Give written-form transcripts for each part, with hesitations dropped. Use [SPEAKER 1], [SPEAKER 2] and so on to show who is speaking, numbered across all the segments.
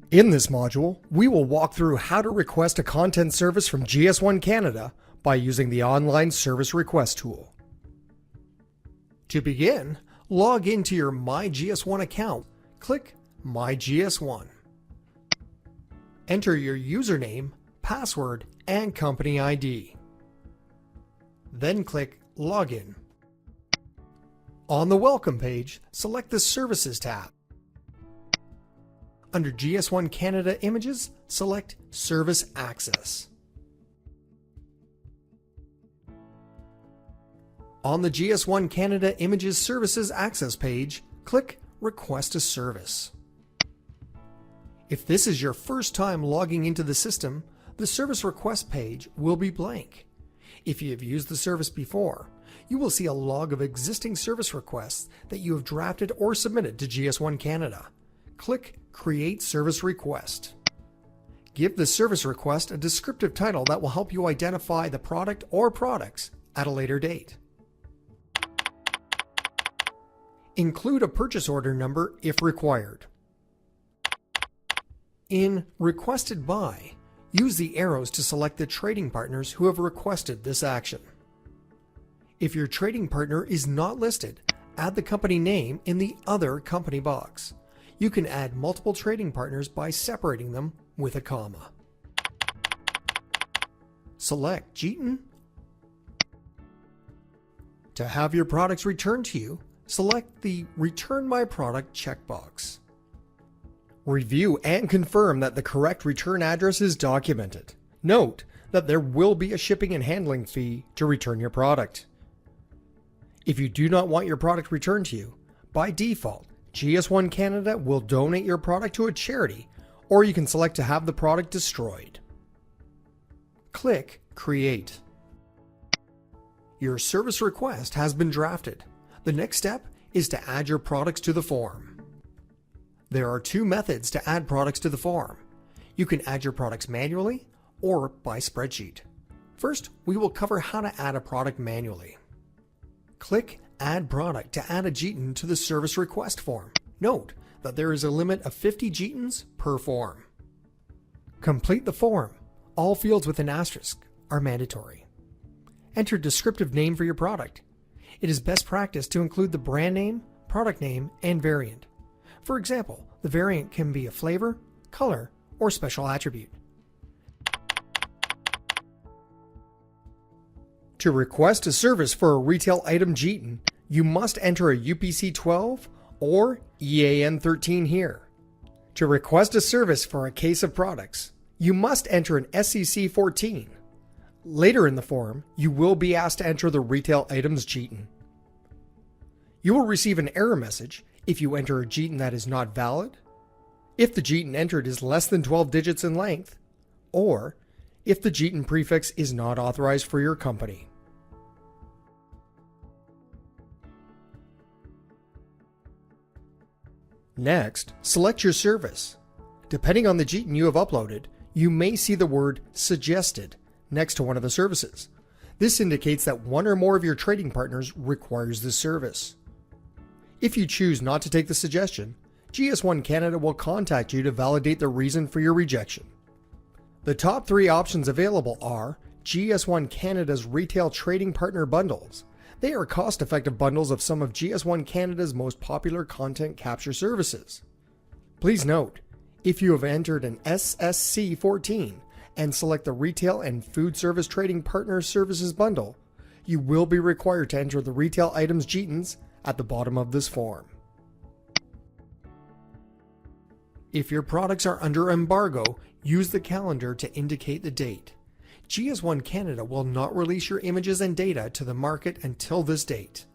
[SPEAKER 1] In this module, we will walk through how to request a content service from GS1 Canada by using the online service request tool. To begin, log into your My GS1 account. Click My GS1. Enter your username, password, and company ID. Then click Login. On the Welcome page, select the Services tab. Under GS1 Canada Images, select Service Access. On the GS1 Canada Images Services Access page, click Request a Service. If this is your first time logging into the system, the service request page will be blank. If you have used the service before, you will see a log of existing service requests that you have drafted or submitted to GS1 Canada. Click Create Service Request. Give the service request a descriptive title that will help you identify the product or products at a later date. Include a purchase order number if required. In Requested By, use the arrows to select the trading partners who have requested this action. If your trading partner is not listed, add the company name in the Other Company box. You can add multiple trading partners by separating them with a comma. Select G10. To have your products returned to you, select the Return My Product checkbox. Review and confirm that the correct return address is documented. Note that there will be a shipping and handling fee to return your product. If you do not want your product returned to you, by default, GS1 Canada will donate your product to a charity, or you can select to have the product destroyed. Click Create. Your service request has been drafted. The next step is to add your products to the form. There are two methods to add products to the form. You can add your products manually or by spreadsheet. First, we will cover how to add a product manually. Click Add Product to add a G10 to the service request form. Note that there is a limit of 50 G10s per form. Complete the form. All fields with an asterisk are mandatory. Enter descriptive name for your product. It is best practice to include the brand name, product name, and variant. For example, the variant can be a flavor, color, or special attribute. To request a service for a retail item G10, you must enter a UPC 12 or EAN 13 here. To request a service for a case of products, you must enter an SCC 14. Later in the form, you will be asked to enter the retail items G10. You will receive an error message if you enter a G10 that is not valid, if the G10 entered is less than 12 digits in length, or if the G10 prefix is not authorized for your company. Next, select your service. Depending on the G10 you have uploaded, you may see the word Suggested next to one of the services. This indicates that one or more of your trading partners requires this service. If you choose not to take the suggestion, GS1 Canada will contact you to validate the reason for your rejection. The top three options available are GS1 Canada's Retail Trading Partner Bundles. They are cost-effective bundles of some of GS1 Canada's most popular content capture services. Please note, if you have entered an SSC 14 and select the Retail and Food Service Trading Partner Services Bundle, you will be required to enter the retail items G10s at the bottom of this form. If your products are under embargo, use the calendar to indicate the date. GS1 Canada will not release your images and data to the market until this date.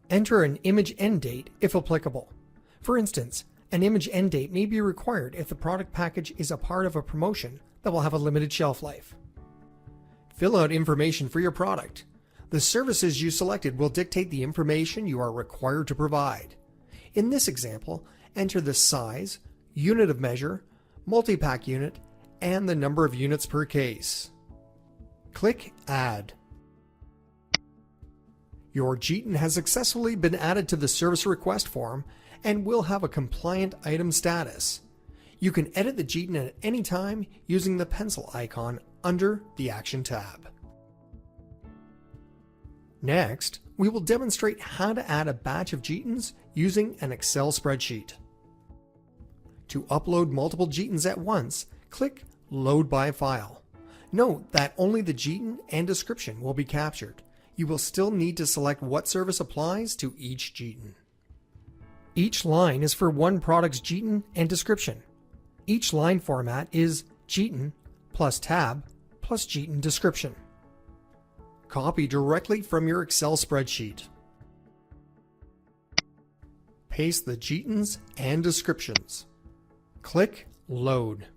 [SPEAKER 1] Enter an image end date if applicable. For instance, an image end date may be required if the product package is a part of a promotion that will have a limited shelf life. Fill out information for your product. The services you selected will dictate the information you are required to provide. In this example, enter the size, unit of measure, multi-pack unit, and the number of units per case. Click Add. Your G10 has successfully been added to the service request form, and will have a compliant item status. You can edit the GS1 at any time using the pencil icon under the Action tab. Next, we will demonstrate how to add a batch of GS1s using an Excel spreadsheet. To upload multiple GS1s at once, click Load by File. Note that only the GS1 and description will be captured. You will still need to select what service applies to each GS1. Each line is for one product's GS1 and description. Each line format is GS1 plus tab plus GS1 description. Copy directly from your Excel spreadsheet. Paste the GS1s and descriptions. Click Load.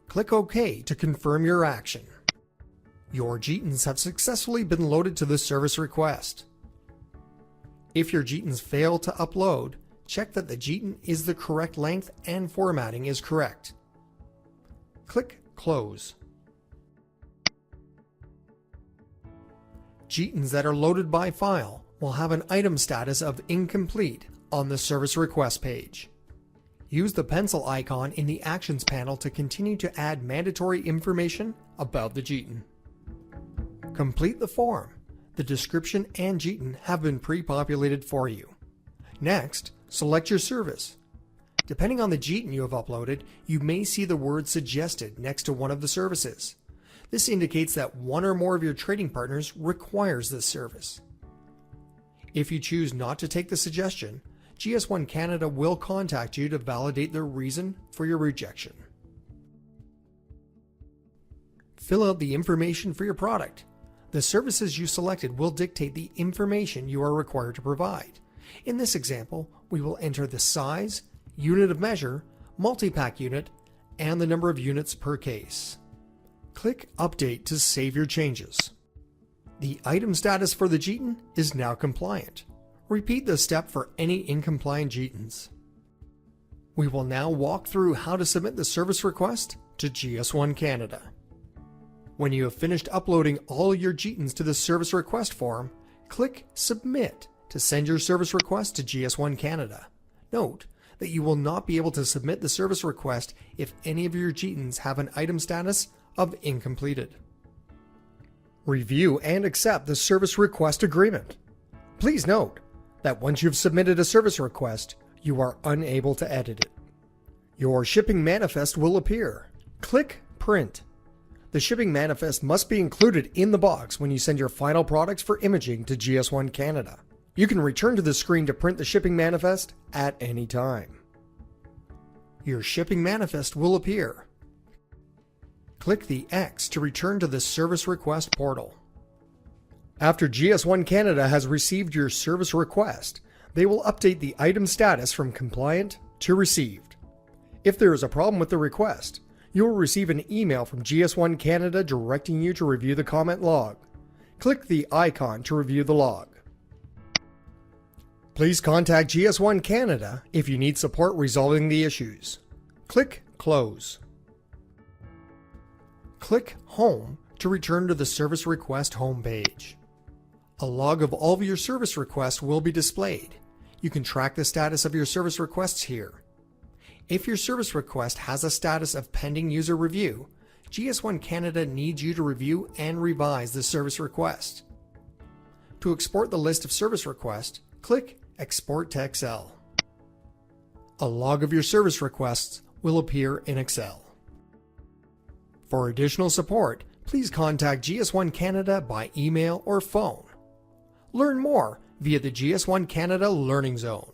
[SPEAKER 1] Click OK to confirm your action. Your GS1s have successfully been loaded to the service request. If your GS1s fail to upload, check that the GS1 is the correct length and formatting is correct. Click Close. GS1s that are loaded by file will have an item status of incomplete on the service request page. Use the pencil icon in the Actions panel to continue to add mandatory information about the GS1. Complete the form. The description and GS1 have been pre-populated for you. Next, select your service. Depending on the GS1 you have uploaded, you may see the word suggested next to one of the services. This indicates that one or more of your trading partners requires this service. If you choose not to take the suggestion, GS1 Canada will contact you to validate the reason for your rejection. Fill out the information for your product. The services you selected will dictate the information you are required to provide. In this example, we will enter the size, unit of measure, multi-pack unit, and the number of units per case. Click Update to save your changes. The item status for the GS1 is now compliant. Repeat the step for any incompliant GS1s. We will now walk through how to submit the service request to GS1 Canada. When you have finished uploading all your GS1s to the service request form, click Submit to send your service request to GS1 Canada. Note that you will not be able to submit the service request if any of your GS1s have an item status of incompleted. Review and accept the service request agreement. Please note that once you've submitted a service request, you are unable to edit it. Your shipping manifest will appear. Click Print. The shipping manifest must be included in the box when you send your final products for imaging to GS1 Canada. You can return to the screen to print the shipping manifest at any time. Your shipping manifest will appear. Click the X to return to the service request portal. After GS1 Canada has received your service request, they will update the item status from compliant to received. If there is a problem with the request, you will receive an email from GS1 Canada directing you to review the comment log. Click the icon to review the log. Please contact GS1 Canada if you need support resolving the issues. Click Close. Click Home to return to the service request homepage. A log of all of your service requests will be displayed. You can track the status of your service requests here. If your service request has a status of pending user review, GS1 Canada needs you to review and revise the service request. To export the list of service requests, click Export to Excel. A log of your service requests will appear in Excel. For additional support, please contact GS1 Canada by email or phone. Learn more via the GS1 Canada Learning Zone.